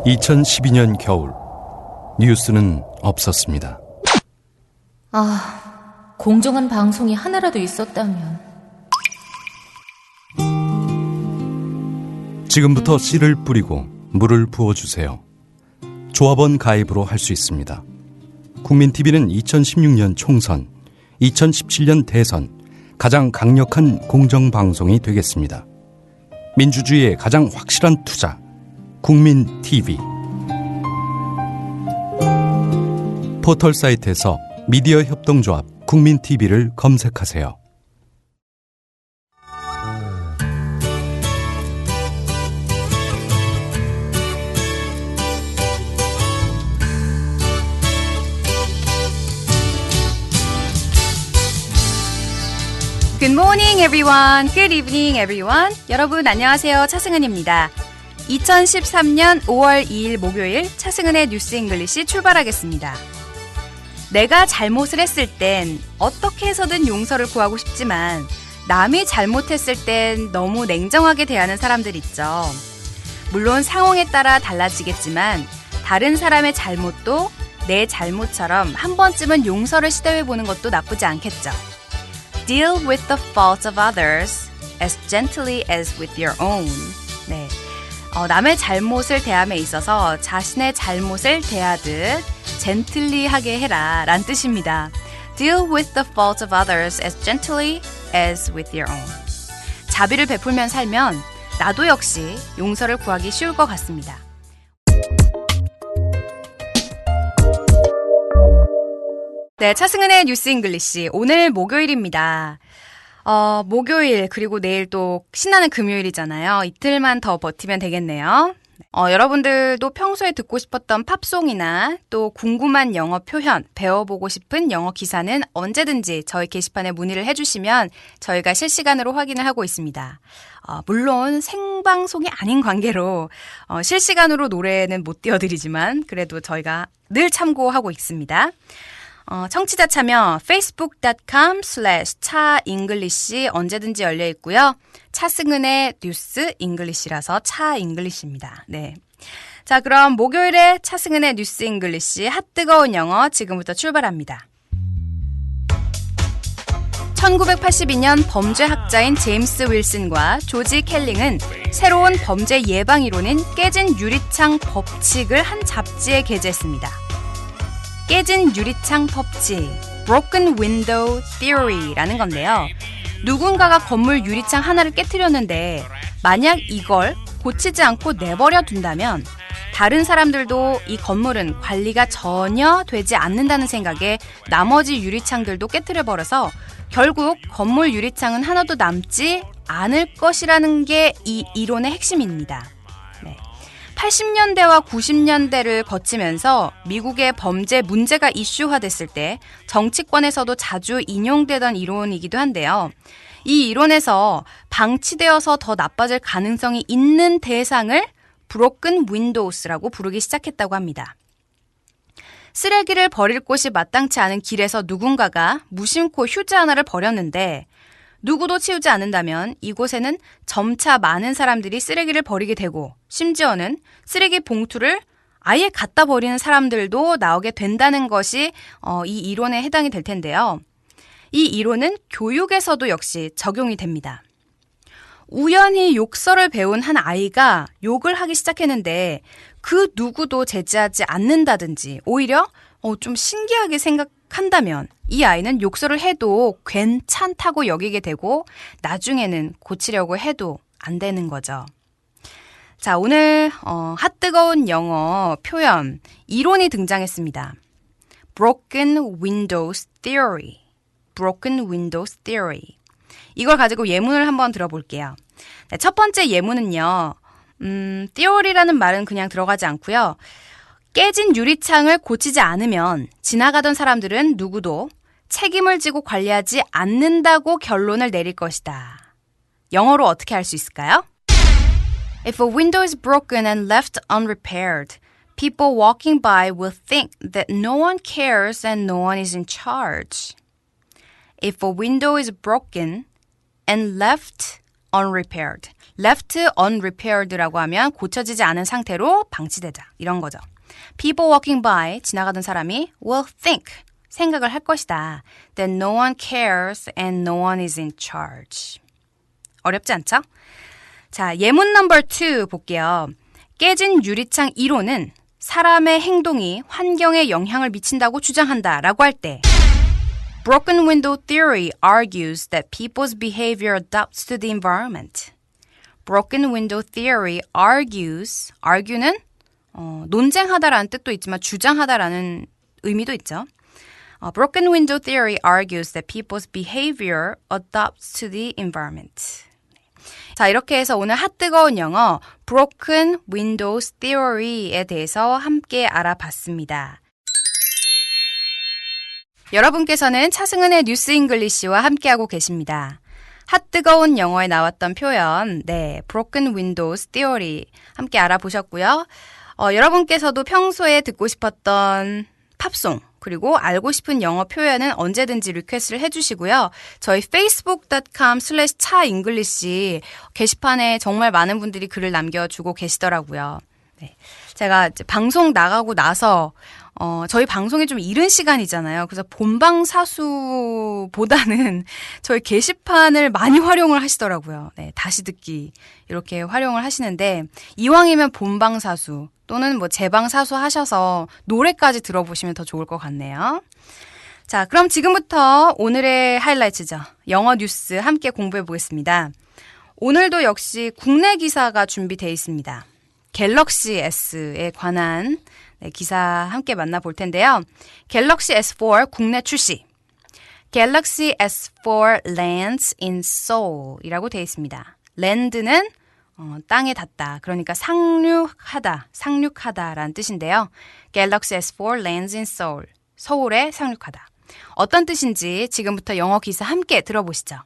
2012년 겨울, 뉴스는 없었습니다. 공정한 방송이 하나라도 있었다면. 지금부터 씨를 뿌리고 물을 부어주세요. 조합원 가입으로 할 수 있습니다. 국민TV는 2016년 총선, 2017년 대선 가장 강력한 공정방송이 되겠습니다. 민주주의의 가장 확실한 투자, 국민TV. 포털 사이트에서 미디어 협동조합 국민TV를 검색하세요. Good morning, everyone. Good evening, everyone. 여러분 안녕하세요. 차승은입니다. 2013년 5월 2일 목요일 차승은의 뉴스 잉글리시 출발하겠습니다. 내가 잘못을 했을 땐 어떻게 해서든 용서를 구하고 싶지만 남이 잘못했을 땐 너무 냉정하게 대하는 사람들 있죠. 물론 상황에 따라 달라지겠지만 다른 사람의 잘못도 내 잘못처럼 한 번쯤은 용서를 시도해보는 것도 나쁘지 않겠죠. Deal with the faults of others as gently as with your own. 네, 남의 잘못을 대함에 있어서 자신의 잘못을 대하듯 젠틀리하게 해라 라는 뜻입니다. Deal with the faults of others as gently as with your own. 자비를 베풀면 살면 나도 역시 용서를 구하기 쉬울 것 같습니다. 네, 차승은의 뉴스 잉글리시. 오늘 목요일입니다. 목요일 그리고 내일 또 신나는 금요일이잖아요. 이틀만 더 버티면 되겠네요. 여러분들도 평소에 듣고 싶었던 팝송이나 또 궁금한 영어 표현, 배워보고 싶은 영어 기사는 언제든지 저희 게시판에 문의를 해주시면 저희가 실시간으로 확인을 하고 있습니다. 물론 생방송이 아닌 관계로 실시간으로 노래는 못 띄워드리지만 그래도 저희가 늘 참고하고 있습니다. 청취자 참여 facebook.com/차잉글리시 언제든지 열려 있고요. 차승은의 뉴스 잉글리시라서 차잉글리시입니다. 네. 자, 그럼 목요일에 차승은의 뉴스 잉글리시 핫뜨거운 영어 지금부터 출발합니다. 1982년 범죄학자인 제임스 윌슨과 조지 켈링은 새로운 범죄 예방 이론인 깨진 유리창 법칙을 한 잡지에 게재했습니다. 깨진 유리창 법칙, Broken Window Theory라는 건데요. 누군가가 건물 유리창 하나를 깨트렸는데 만약 이걸 고치지 않고 내버려 둔다면 다른 사람들도 이 건물은 관리가 전혀 되지 않는다는 생각에 나머지 유리창들도 깨트려버려서 결국 건물 유리창은 하나도 남지 않을 것이라는 게 이 이론의 핵심입니다. 80년대와 90년대를 거치면서 미국의 범죄 문제가 이슈화됐을 때 정치권에서도 자주 인용되던 이론이기도 한데요. 이 이론에서 방치되어서 더 나빠질 가능성이 있는 대상을 Broken Windows라고 부르기 시작했다고 합니다. 쓰레기를 버릴 곳이 마땅치 않은 길에서 누군가가 무심코 휴지 하나를 버렸는데 누구도 치우지 않는다면 이곳에는 점차 많은 사람들이 쓰레기를 버리게 되고 심지어는 쓰레기 봉투를 아예 갖다 버리는 사람들도 나오게 된다는 것이 이 이론에 해당이 될 텐데요. 이 이론은 교육에서도 역시 적용이 됩니다. 우연히 욕설을 배운 한 아이가 욕을 하기 시작했는데 그 누구도 제지하지 않는다든지 오히려 좀 신기하게 생각한다면 이 아이는 욕설을 해도 괜찮다고 여기게 되고 나중에는 고치려고 해도 안 되는 거죠. 자, 오늘 핫뜨거운 영어 표현 이론이 등장했습니다. Broken Windows Theory. Broken Windows Theory. 이걸 가지고 예문을 한번 들어볼게요. 네, 첫 번째 예문은요. theory라는 말은 그냥 들어가지 않고요. 깨진 유리창을 고치지 않으면 지나가던 사람들은 누구도 책임을 지고 관리하지 않는다고 결론을 내릴 것이다. 영어로 어떻게 할 수 있을까요? If a window is broken and left unrepaired, people walking by will think that no one cares and no one is in charge. If a window is broken and left unrepaired. left unrepaired라고 하면 고쳐지지 않은 상태로 방치되다. 이런 거죠. People walking by, 지나가던 사람이 will think, 생각을 할 것이다. That no one cares and no one is in charge. 어렵지 않죠? 자, 예문 넘버 2 볼게요. 깨진 유리창 이론은 사람의 행동이 환경에 영향을 미친다고 주장한다 라고 할 때 Broken window theory argues that people's behavior adapts to the environment. Broken window theory argue는 논쟁하다라는 뜻도 있지만 주장하다라는 의미도 있죠. Broken window theory argues that people's behavior adapts to the environment. 자, 이렇게 해서 오늘 핫뜨거운 영어 Broken Windows Theory에 대해서 함께 알아봤습니다. 여러분께서는 차승은의 뉴스 잉글리시와 함께하고 계십니다. 핫뜨거운 영어에 나왔던 표현, Broken Windows Theory 함께 알아보셨고요. 여러분께서도 평소에 듣고 싶었던 팝송 그리고 알고 싶은 영어 표현은 언제든지 리퀘스트를 해주시고요. 저희 facebook.com/차잉글리시 게시판에 정말 많은 분들이 글을 남겨주고 계시더라고요. 네. 제가 이제 방송 나가고 나서 저희 방송이 좀 이른 시간이잖아요. 그래서 본방사수보다는 저희 게시판을 많이 활용을 하시더라고요. 네, 다시 듣기 이렇게 활용을 하시는데 이왕이면 본방사수 또는 뭐 재방사수 하셔서 노래까지 들어보시면 더 좋을 것 같네요. 자, 그럼 지금부터 오늘의 하이라이트죠. 영어 뉴스 함께 공부해 보겠습니다. 오늘도 역시 국내 기사가 준비되어 있습니다. 갤럭시 S에 관한 기사 함께 만나볼 텐데요. 갤럭시 S4 국내 출시. 갤럭시 S4 lands in Seoul이라고 되어 있습니다. land는 땅에 닿다. 그러니까 상륙하다라는 뜻인데요. 갤럭시 S4 lands in Seoul. 서울에 상륙하다. 어떤 뜻인지 지금부터 영어 기사 함께 들어보시죠.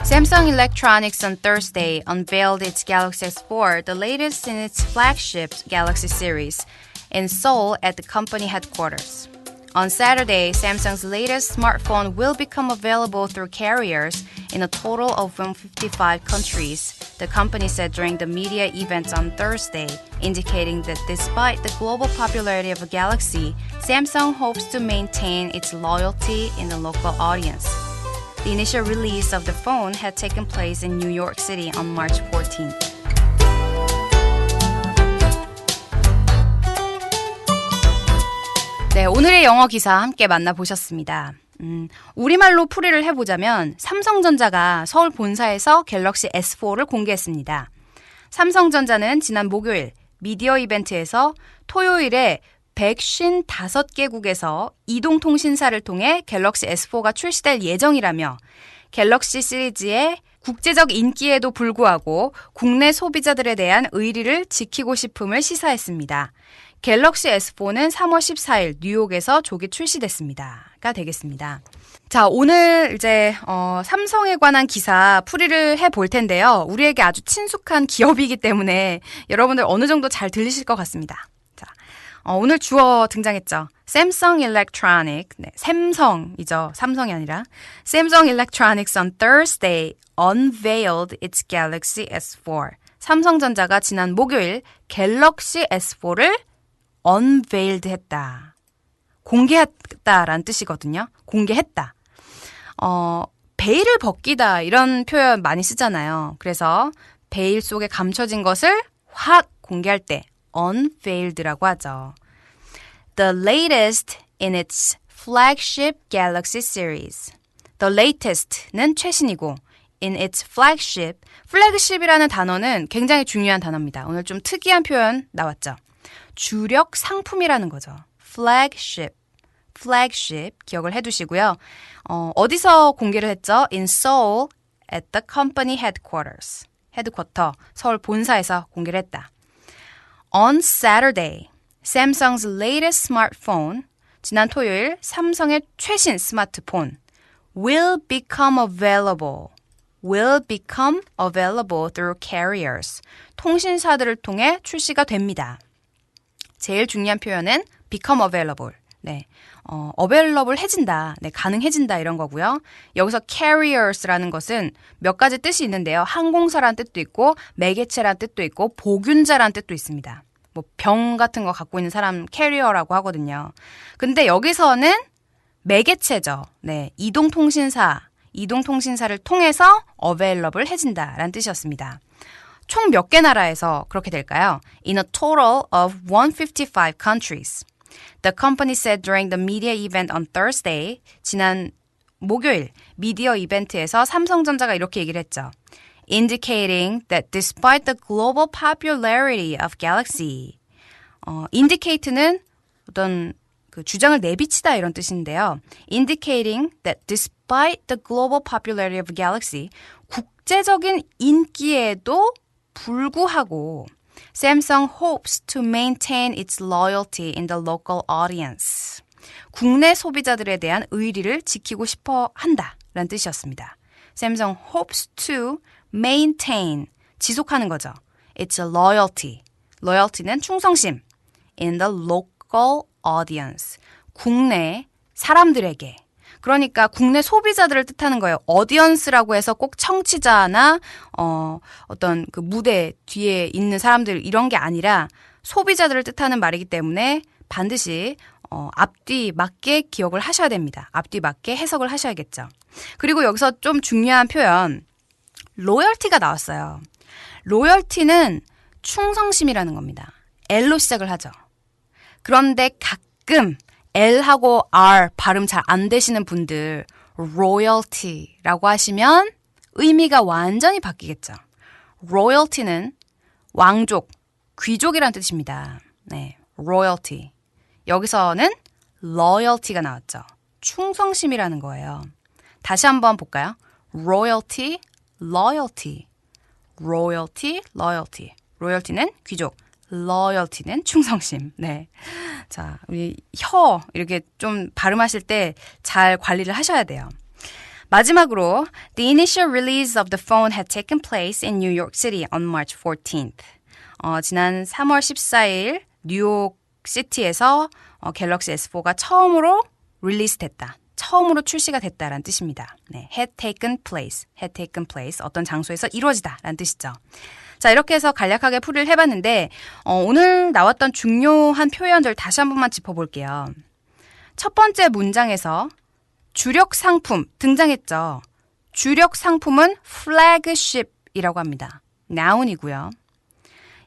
Samsung Electronics on Thursday unveiled its Galaxy S4, the latest in its flagship Galaxy series, in Seoul at the company headquarters. On Saturday, Samsung's latest smartphone will become available through carriers in a total of 155 countries, the company said during the media event on Thursday, indicating that despite the global popularity of a Galaxy, Samsung hopes to maintain its loyalty in the local audience. The initial release of the phone had taken place in New York City on March 14th. 네, 오늘의 영어 기사 함께 만나보셨습니다. 우리말로 풀이를 해보자면 삼성전자가 서울 본사에서 갤럭시 S4를 공개했습니다. 삼성전자는 지난 목요일 미디어 이벤트에서 토요일에 155개국에서 이동통신사를 통해 갤럭시 S4가 출시될 예정이라며 갤럭시 시리즈의 국제적 인기에도 불구하고 국내 소비자들에 대한 의리를 지키고 싶음을 시사했습니다. 갤럭시 S4는 3월 14일 뉴욕에서 조기 출시됐습니다.가 되겠습니다. 자, 오늘 이제 삼성에 관한 기사 풀이를 해볼 텐데요. 우리에게 아주 친숙한 기업이기 때문에 여러분들 어느 정도 잘 들리실 것 같습니다. 자, 오늘 주어 등장했죠. Samsung Electronics, 샘성이죠. 삼성이 아니라. Samsung Electronics on Thursday unveiled its Galaxy S4. 삼성전자가 지난 목요일 갤럭시 S4를 unveiled 했다. 공개했다라는 뜻이거든요. 공개했다. 베일을 벗기다 이런 표현 많이 쓰잖아요. 그래서 베일 속에 감춰진 것을 확 공개할 때 unveiled라고 하죠. The latest in its flagship Galaxy series. The latest는 최신이고 in its flagship, flagship이라는 단어는 굉장히 중요한 단어입니다. 오늘 좀 특이한 표현 나왔죠. 주력 상품이라는 거죠. flagship 기억을 해두시고요. 어디서 공개를 했죠? In Seoul at the company headquarters. 헤드쿼터, 서울 본사에서 공개를 했다. On Saturday, Samsung's latest smartphone, 지난 토요일 삼성의 최신 스마트폰 will become available through carriers. 통신사들을 통해 출시가 됩니다. 제일 중요한 표현은 become available. 네, available 해진다, 네, 가능해진다 이런 거고요. 여기서 carriers라는 것은 몇 가지 뜻이 있는데요. 항공사란 뜻도 있고 매개체란 뜻도 있고 보균자란 뜻도 있습니다. 뭐 병 같은 거 갖고 있는 사람 carrier라고 하거든요. 근데 여기서는 매개체죠. 네, 이동통신사를 통해서 available 해진다라는 뜻이었습니다. 총 몇 개 나라에서 그렇게 될까요? In a total of 155 countries. The company said during the media event on Thursday, 지난 목요일 미디어 이벤트에서 삼성전자가 이렇게 얘기를 했죠. Indicating that despite the global popularity of Galaxy, indicate는 어떤 그 주장을 내비치다 이런 뜻인데요. Indicating that despite the global popularity of Galaxy, 국제적인 인기에도 불구하고 Samsung hopes to maintain its loyalty in the local audience. 국내 소비자들에 대한 의리를 지키고 싶어 한다라는 뜻이었습니다. Samsung hopes to maintain, 지속하는 거죠. It's a loyalty. loyalty는 충성심. In the local audience. 국내 사람들에게. 그러니까 국내 소비자들을 뜻하는 거예요. audience라고 해서 꼭 청취자나 어떤 그 무대 뒤에 있는 사람들 이런 게 아니라 소비자들을 뜻하는 말이기 때문에 반드시 앞뒤 맞게 기억을 하셔야 됩니다. 앞뒤 맞게 해석을 하셔야겠죠. 그리고 여기서 좀 중요한 표현 로열티가 나왔어요. 로열티는 충성심이라는 겁니다. L로 시작을 하죠. 그런데 가끔 L하고 R 발음 잘 안 되시는 분들 royalty라고 하시면 의미가 완전히 바뀌겠죠. royalty는 왕족, 귀족이라는 뜻입니다. 네, royalty. 여기서는 loyalty가 나왔죠. 충성심이라는 거예요. 다시 한번 볼까요? royalty, loyalty. royalty, loyalty. royalty는 귀족, loyalty는 충성심. 네. 자, 우리 혀 이렇게 좀 발음하실 때 잘 관리를 하셔야 돼요. 마지막으로 The initial release of the phone had taken place in New York City on March 14th. 지난 3월 14일 뉴욕 시티에서 갤럭시 S4가 처음으로 릴리스됐다. 처음으로 출시가 됐다라는 뜻입니다. 네, had taken place, 어떤 장소에서 이루어지다라는 뜻이죠. 자, 이렇게 해서 간략하게 풀이를 해봤는데 오늘 나왔던 중요한 표현들 다시 한 번만 짚어볼게요. 첫 번째 문장에서 주력 상품 등장했죠. 주력 상품은 flagship이라고 합니다. noun이고요.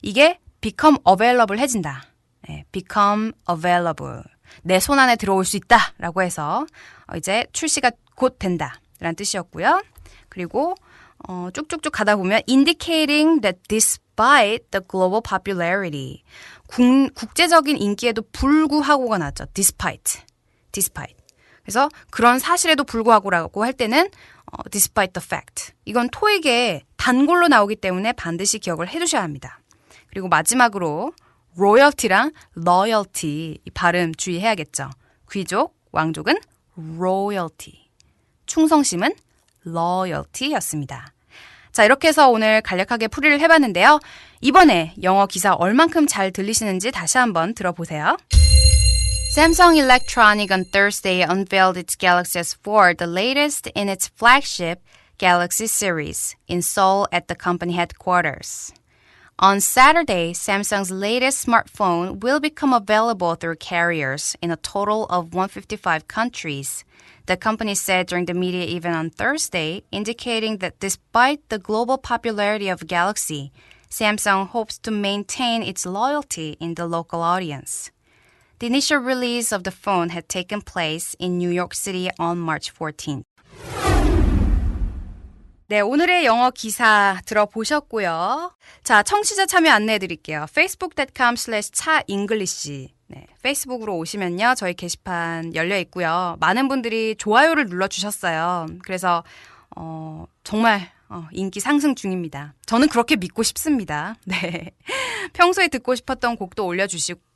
이게 become available 해진다. 네, become available. 내 손 안에 들어올 수 있다라고 해서 이제 출시가 곧 된다라는 뜻이었고요. 그리고 쭉쭉쭉 가다 보면 indicating that despite the global popularity 국제적인 인기에도 불구하고가 나왔죠. despite. 그래서 그런 사실에도 불구하고라고 할 때는 despite the fact. 이건 토익에 단골로 나오기 때문에 반드시 기억을 해두셔야 합니다. 그리고 마지막으로 royalty랑 loyalty 이 발음 주의해야겠죠. 귀족, 왕족은 royalty. 충성심은 loyalty였습니다. 자, 이렇게 해서 오늘 간략하게 풀이를 해봤는데요. 이번에 영어 기사 얼만큼 잘 들리시는지 다시 한번 들어보세요. Samsung Electronics on Thursday unveiled its Galaxy S4, the latest in its flagship Galaxy series, in Seoul at the company headquarters. On Saturday, Samsung's latest smartphone will become available through carriers in a total of 155 countries. The company said during the media event on Thursday, indicating that despite the global popularity of Galaxy, Samsung hopes to maintain its loyalty in the local audience. The initial release of the phone had taken place in New York City on March 14th. 네, 오늘의 영어 기사 들어보셨고요. 자, 청취자 참여 안내해 드릴게요. facebook.com/차잉글리시. 네, 페이스북으로 오시면요. 저희 게시판 열려 있고요. 많은 분들이 좋아요를 눌러주셨어요. 그래서 정말 인기 상승 중입니다. 저는 그렇게 믿고 싶습니다. 네, 평소에 듣고 싶었던 곡도 올려주시고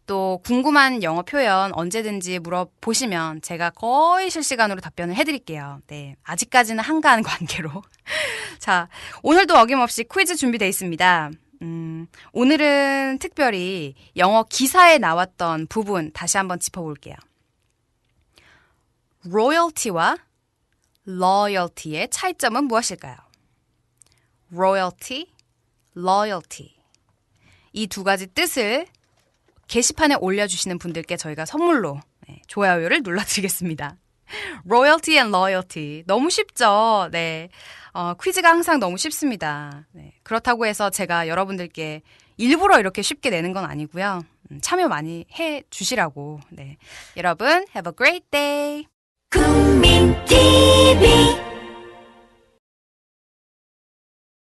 또 궁금한 영어 표현 언제든지 물어보시면 제가 거의 실시간으로 답변을 해드릴게요. 네, 아직까지는 한가한 관계로. 자, 오늘도 어김없이 퀴즈 준비되어 있습니다. 오늘은 특별히 영어 기사에 나왔던 부분 다시 한번 짚어볼게요. royalty와 loyalty의 차이점은 무엇일까요? royalty, loyalty. 이 두 가지 뜻을 게시판에 올려주시는 분들께 저희가 선물로 좋아요를 눌러드리겠습니다. royalty and loyalty. 너무 쉽죠? 네. 퀴즈가 항상 너무 쉽습니다. 네. 그렇다고 해서 제가 여러분들께 일부러 이렇게 쉽게 내는 건 아니고요. 참여 많이 해 주시라고. 네. 여러분, have a great day. 국민 TV